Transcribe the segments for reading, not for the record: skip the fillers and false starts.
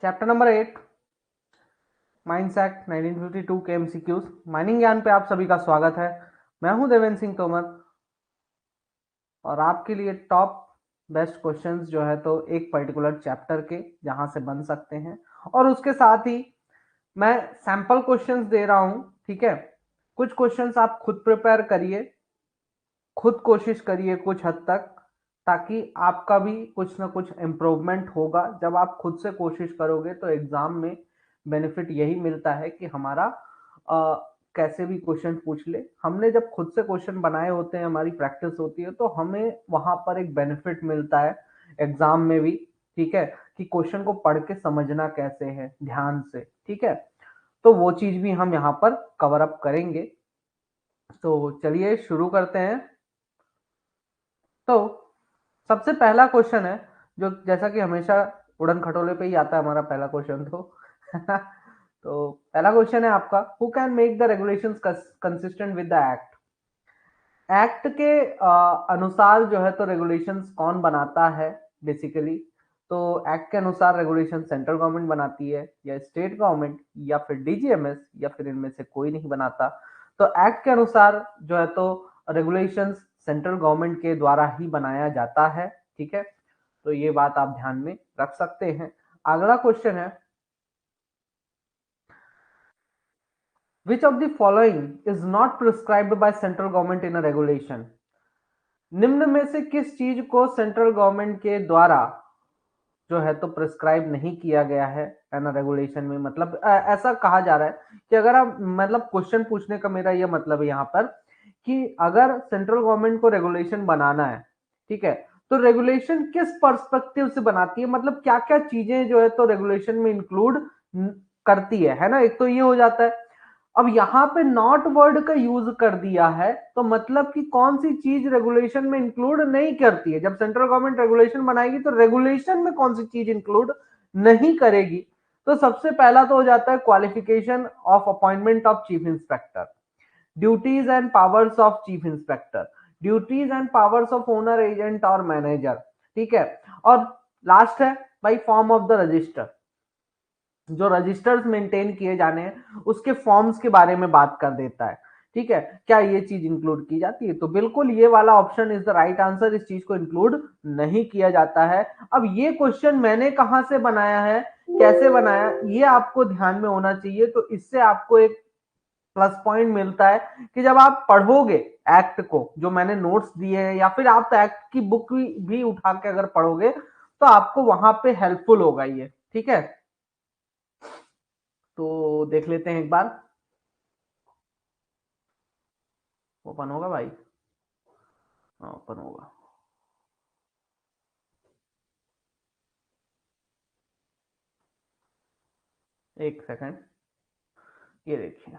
Chapter number 8 mines act 1952 के MCQs mining ज्ञान पे आप सभी का स्वागत है। मैं हूं देवेंद्र सिंह तोमर और आपके लिए टॉप बेस्ट क्वेश्चंस जो है तो एक पर्टिकुलर चैप्टर के जहां से बन सकते हैं और उसके साथ ही मैं सैंपल क्वेश्चंस दे रहा हूं। ठीक है, कुछ क्वेश्चंस आप खुद प्रिपेयर करिए, खुद कोशिश करिए कुछ हद तक, ताकि आपका भी कुछ ना कुछ इम्प्रूवमेंट होगा। जब आप खुद से कोशिश करोगे तो एग्जाम में बेनिफिट यही मिलता है कि हमारा कैसे भी क्वेश्चन पूछ ले, हमने जब खुद से क्वेश्चन बनाए होते हैं, हमारी प्रैक्टिस होती है, तो हमें वहां पर एक बेनिफिट मिलता है एग्जाम में भी। ठीक है, कि क्वेश्चन को पढ़ के समझना कैसे है ध्यान से। ठीक है, तो वो चीज भी हम यहाँ पर कवर अप करेंगे। तो चलिए शुरू करते हैं। तो सबसे पहला क्वेश्चन है जो जैसा कि हमेशा उड़न खटोले पे ही आता है हमारा पहला क्वेश्चन। तो पहला क्वेश्चन है आपका, who can make the regulations consistent with the act. Act के अनुसार जो है तो रेगुलेशंस कौन बनाता है बेसिकली। तो एक्ट के अनुसार रेगुलेशन सेंट्रल गवर्नमेंट बनाती है या स्टेट गवर्नमेंट या फिर डीजीएमएस या फिर इनमें से कोई नहीं बनाता। तो एक्ट के अनुसार जो है तो रेगुलेशंस सेंट्रल गवर्नमेंट के द्वारा ही बनाया जाता है। ठीक है, तो ये बात आप ध्यान में रख सकते हैं। अगला क्वेश्चन है, which of the following is not prescribed by central government in a regulation। निम्न में से किस चीज को सेंट्रल गवर्नमेंट के द्वारा जो है तो प्रिस्क्राइब नहीं किया गया है ना रेगुलेशन में। मतलब ऐसा कहा जा रहा है कि अगर आप, मतलब क्वेश्चन पूछने का मेरा यह मतलब है यहाँ पर कि अगर सेंट्रल गवर्नमेंट को रेगुलेशन बनाना है, ठीक है, तो रेगुलेशन किस पर्सपेक्टिव से बनाती है, मतलब क्या क्या चीजें जो है तो रेगुलेशन में इंक्लूड करती है ना। एक तो ये हो जाता है। अब यहाँ पे नॉट वर्ड का यूज कर दिया है, तो मतलब कि कौन सी चीज रेगुलेशन में इंक्लूड नहीं करती है। जब सेंट्रल गवर्नमेंट रेगुलेशन बनाएगी तो रेगुलेशन में कौन सी चीज इंक्लूड नहीं करेगी। तो सबसे पहला तो हो जाता है qualification of appointment of chief inspector, duties and powers of chief inspector, duties and powers of owner agent और मैनेजर। ठीक है, और लास्ट है भाई फॉर्म ऑफ द रजिस्टर, जो रजिस्टर्स मेंटेन किए जाने हैं उसके फॉर्म्स के बारे में बात कर देता है। ठीक है, क्या ये चीज इंक्लूड की जाती है। तो बिल्कुल ये वाला option is the right answer, इस चीज को इंक्लूड नहीं किया जाता है। अब ये क्वेश्चन मैंने कहां से बनाया है, कैसे बनाया, ये आपको ध्यान में होना चाहिए। तो इससे आपको एक प्लस पॉइंट मिलता है कि जब आप पढ़ोगे एक्ट को, जो मैंने नोट्स दिए हैं, या फिर आप एक्ट की बुक भी उठा के अगर पढ़ोगे तो आपको वहां पे हेल्पफुल होगा ये। ठीक है, तो देख लेते हैं एक बार। ओपन होगा भाई, हाँ ओपन होगा। एक सेकंड, ये देखिए।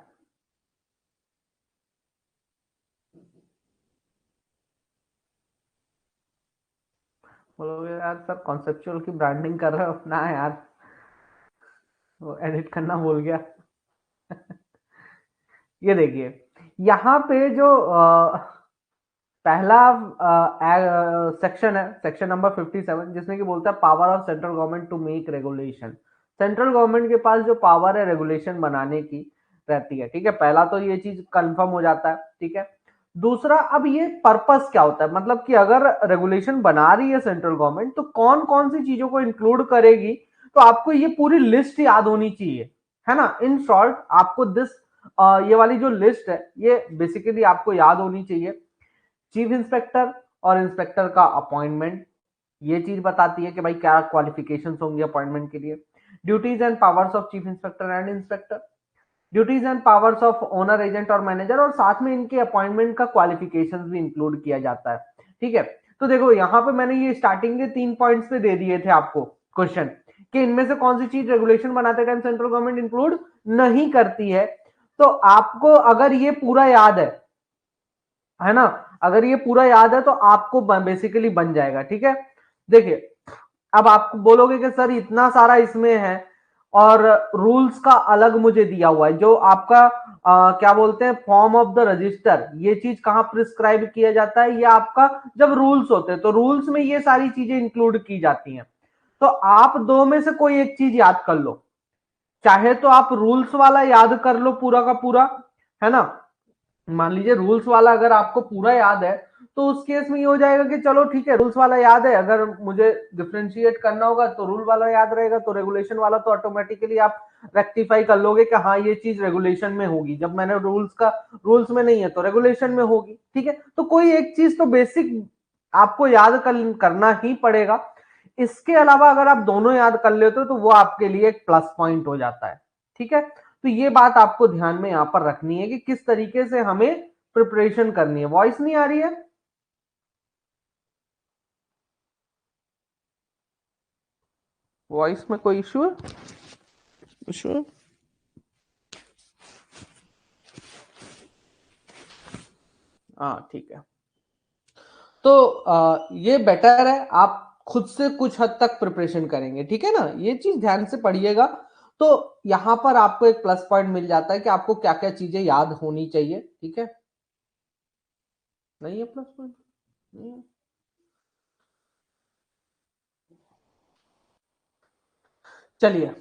बोलोगे यार सर कॉन्सेप्चुअल की ब्रांडिंग कर रहे हो ना यार, वो एडिट करना भूल गया। ये देखिए, यहाँ पे जो पहला सेक्शन है, सेक्शन नंबर 57, जिसमें कि बोलता है power of central government to make regulation. Central government के पास जो पावर है रेगुलेशन बनाने की रहती है। ठीक है, पहला तो ये चीज कंफर्म हो जाता है। ठीक है, दूसरा, अब ये पर्पस क्या होता है, मतलब कि अगर रेगुलेशन बना रही है सेंट्रल गवर्नमेंट तो कौन कौन सी चीजों को इंक्लूड करेगी। तो आपको ये पूरी लिस्ट याद होनी चाहिए, है ना। इन शॉर्ट आपको दिस ये वाली जो लिस्ट है ये बेसिकली आपको याद होनी चाहिए। चीफ इंस्पेक्टर और इंस्पेक्टर का अपॉइंटमेंट, ये चीज बताती है कि भाई क्या क्वालिफिकेशंस होंगी अपॉइंटमेंट के लिए। Duties and powers of chief inspector and inspector, duties and powers of owner agent और मैनेजर, और साथ में इनके अपॉइंटमेंट का क्वालिफिकेशंस भी इंक्लूड किया जाता है। ठीक है, तो देखो यहाँ पे मैंने ये स्टार्टिंग के 3 पॉइंट्स पे दे दिए थे आपको क्वेश्चन, कि इनमें से कौन सी चीज रेगुलेशन बनाते टाइम सेंट्रल गवर्नमेंट इंक्लूड नहीं करती है। तो आपको अगर ये पूरा याद है ना, अगर ये पूरा याद है तो आपको बेसिकली बन जाएगा। ठीक है, देखिए अब आप बोलोगे कि सर इतना सारा इसमें है और रूल्स का अलग मुझे दिया हुआ है, जो आपका क्या बोलते हैं फॉर्म ऑफ द रजिस्टर, ये चीज कहां प्रिस्क्राइब किया जाता है, ये आपका जब रूल्स होते हैं तो रूल्स में ये सारी चीजें इंक्लूड की जाती हैं। तो आप दो में से कोई एक चीज याद कर लो, चाहे तो आप रूल्स वाला याद कर लो पूरा का पूरा, है ना। मान लीजिए रूल्स वाला अगर आपको पूरा याद है तो उस केस में ये हो जाएगा कि चलो ठीक है रूल्स वाला याद है, अगर मुझे डिफरेंशिएट करना होगा तो रूल वाला याद रहेगा, तो रेगुलेशन वाला तो ऑटोमेटिकली आप रेक्टिफाई कर लोगे कि हाँ ये चीज रेगुलेशन में होगी, जब मैंने रूल्स में नहीं है तो रेगुलेशन में होगी, ठीक है। तो कोई एक चीज तो बेसिक आपको याद करना ही पड़ेगा। इसके अलावा अगर आप दोनों याद कर लेते हो तो वो आपके लिए एक प्लस पॉइंट हो जाता है, ठीक है। तो ये बात आपको ध्यान में यहां पर रखनी है कि किस तरीके से हमें प्रिपरेशन करनी है। वॉइस नहीं आ रही है? वॉइस में कोई इश्यू है? इश्यू है? हाँ ठीक है। तो ये बेटर है आप खुद से कुछ हद तक प्रिपरेशन करेंगे, ठीक है ना, ये चीज ध्यान से पढ़िएगा। तो यहां पर आपको एक प्लस पॉइंट मिल जाता है कि आपको क्या क्या चीजें याद होनी चाहिए, ठीक है। नहीं है प्लस पॉइंट? नहीं है। चलिए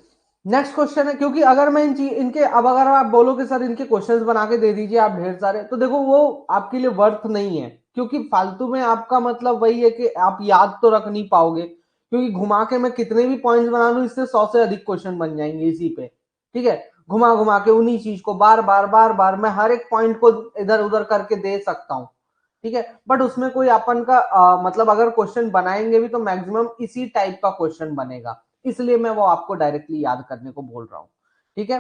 नेक्स्ट क्वेश्चन है, क्योंकि अगर मैं इनके अब अगर आप बोलो कि सर इनके क्वेश्चंस बना के दे दीजिए आप ढेर सारे, तो देखो वो आपके लिए वर्थ नहीं है, क्योंकि फालतू में आपका मतलब वही है कि आप याद तो रख नहीं पाओगे, क्योंकि घुमा के मैं कितने भी पॉइंट्स बना लूं इससे 100 से अधिक क्वेश्चन बन जाएंगे इसी पे, ठीक है। घुमा घुमा के उन्हीं चीज को बार बार मैं हर एक पॉइंट को इधर उधर करके दे सकता हूँ, ठीक है। बट उसमें कोई अपन का मतलब अगर क्वेश्चन बनाएंगे भी तो मैक्सिमम इसी टाइप का क्वेश्चन बनेगा, इसलिए मैं वो आपको डायरेक्टली याद करने को बोल रहा हूं, ठीक है।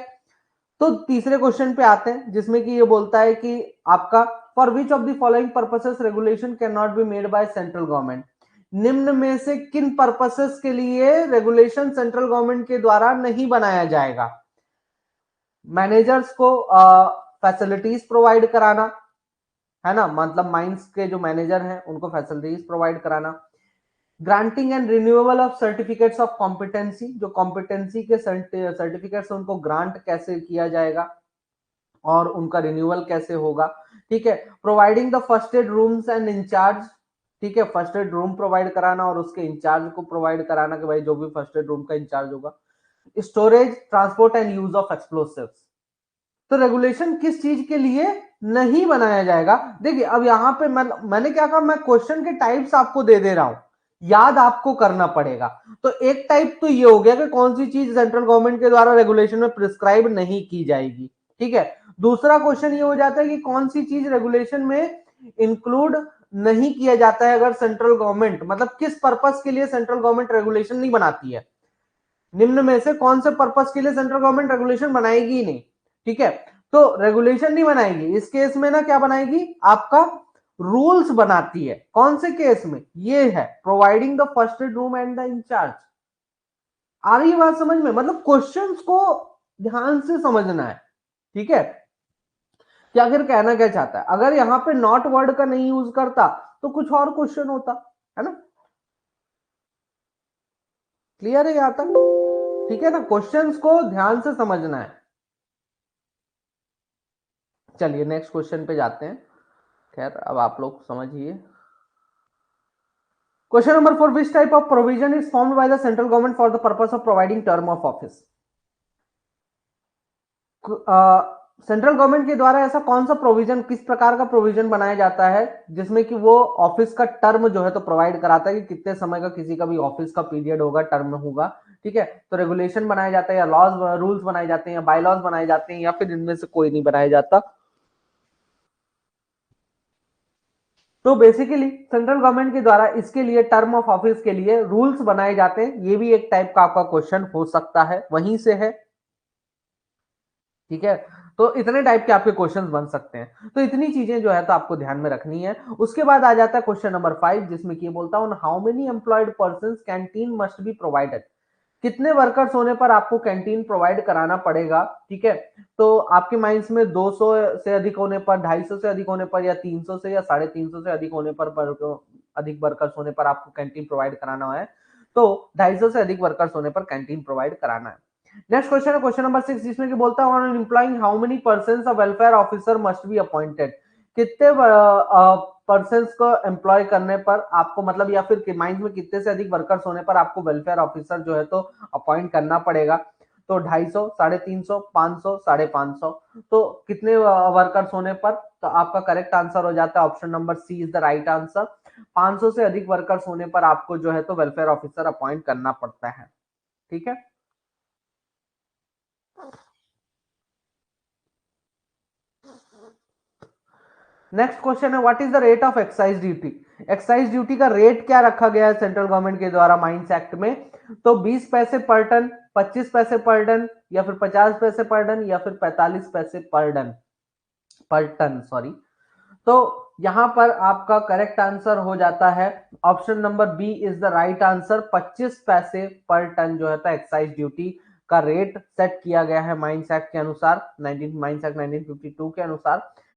तो तीसरे क्वेश्चन पे आते हैं जिसमें कि ये बोलता है कि आपका for which of the following purposes regulation can not be made by central government. निम्न में से किन पर्पसेस के लिए रेगुलेशन सेंट्रल गवर्नमेंट के द्वारा नहीं बनाया जाएगा? मैनेजर्स को फैसिलिटीज प्रोवाइड कराना, है ना, मतलब माइंस के जो मैनेजर हैं उनको फैसिलिटीज प्रोवाइड कराना, granting and renewable of certificates of competency, जो कॉम्पिटेंसी के सर्टिफिकेट्स उनको ग्रांट कैसे किया जाएगा और उनका रिन्यूअल कैसे होगा, ठीक है। Providing the first aid rooms and incharge, ठीक है, फर्स्ट एड रूम प्रोवाइड कराना और उसके इंचार्ज को प्रोवाइड कराना कि भाई जो भी फर्स्ट एड रूम का इंचार्ज होगा, storage transport and use of explosives. तो रेगुलेशन किस चीज के लिए नहीं बनाया जाएगा? देखिए अब यहां पे मैंने क्या कहा, मैं क्वेश्चन के टाइप्स आपको दे रहा हूं, याद आपको करना पड़ेगा। तो एक टाइप तो ये हो गया कि कौन सी चीज सेंट्रल गवर्नमेंट के द्वारा रेगुलेशन में प्रिस्क्राइब नहीं की जाएगी, ठीक है। दूसरा क्वेश्चन ये हो जाता है कि कौन सी चीज रेगुलेशन में इंक्लूड नहीं किया जाता है, अगर सेंट्रल गवर्नमेंट मतलब किस पर्पस के लिए सेंट्रल गवर्नमेंट रेगुलेशन नहीं बनाती है, निम्न में से कौन से पर्पस के लिए सेंट्रल गवर्नमेंट रेगुलेशन बनाएगी ही नहीं, ठीक है। तो रेगुलेशन नहीं बनाएगी इस केस में ना, क्या बनाएगी आपका रूल्स बनाती है, कौन से केस में, ये है providing the first aid room and the incharge. आ रही है बात समझ में? मतलब क्वेश्चंस को ध्यान से समझना है, ठीक है। क्या आखिर कहना क्या चाहता है, अगर यहां पे नॉट वर्ड का नहीं यूज करता तो कुछ और क्वेश्चन होता, है ना। क्लियर है यहां तक? ठीक है ना, क्वेश्चंस को ध्यान से समझना है। चलिए नेक्स्ट क्वेश्चन पे जाते हैं। खैर अब आप लोग समझिए। Question number 4, which type of provision is formed by the central government for the purpose of providing term of office. Central government के द्वारा ऐसा कौन सा प्रोविजन, किस प्रकार का प्रोविजन बनाया जाता है जिसमें कि वो ऑफिस का टर्म जो है तो प्रोवाइड कराता है कि कितने समय का किसी का भी ऑफिस का पीरियड होगा, टर्म होगा, ठीक है। तो रेगुलेशन बनाया जाता है या लॉज रूल्स बनाए जाते हैं या बाय लॉज बनाए जाते हैं या फिर इनमें से कोई नहीं बनाया जाता। तो बेसिकली सेंट्रल गवर्नमेंट के द्वारा इसके लिए टर्म ऑफ ऑफिस के लिए रूल्स बनाए जाते हैं, ये भी एक टाइप का आपका क्वेश्चन हो सकता है, वहीं से है, ठीक है। तो इतने टाइप के आपके क्वेश्चंस बन सकते हैं, तो इतनी चीजें जो है तो आपको ध्यान में रखनी है। उसके बाद आ जाता है क्वेश्चन नंबर 5 जिसमें कि बोलता हूं how many employed person canteen must be provided. कितने वर्कर्स होने पर आपको कैंटीन प्रोवाइड कराना पड़ेगा, ठीक है। तो आपके माइंड्स में 200 से अधिक होने पर, 250 से अधिक होने पर या 300 से या 350 से अधिक होने पर अधिक वर्कर्स होने पर आपको कैंटीन प्रोवाइड कराना है, तो 250 से अधिक वर्कर्स होने पर कैंटीन प्रोवाइड कराना है। नेक्स्ट क्वेश्चन है क्वेश्चन नंबर 6 जिसमें कि बोलता है on employing how many person a welfare officer must be appointed. कितने पर्सन को एम्प्लॉय करने पर आपको मतलब या फिर माइंस में कितने से अधिक वर्कर्स होने पर आपको वेलफेयर ऑफिसर जो है तो अपॉइंट करना पड़ेगा। तो 250, 350, 500, 550। तो कितने वर्कर्स होने पर, तो आपका करेक्ट आंसर हो जाता है option number C is the right answer. 500 से अधिक वर्कर्स होने पर आपको जो है तो वेलफेयर ऑफिसर अपॉइंट करना पड़ता है। ठीक है। नेक्स्ट क्वेश्चन है what is the rate of excise duty. Excise duty का रेट क्या रखा गया है सेंट्रल गवर्नमेंट के द्वारा माइंस एक्ट में। तो 20 पैसे पर टन, 25 पैसे पर टन, या फिर 50 पैसे पर टन, या फिर 45 पैसे पर टन सॉरी। तो यहां पर आपका करेक्ट आंसर हो जाता है option number B is the right answer. 25 पैसे पर टन जो है एक्साइज ड्यूटी का रेट सेट किया गया है माइंस एक्ट के अनुसार, 19 माइंस एक्ट 1952 के अनुसार।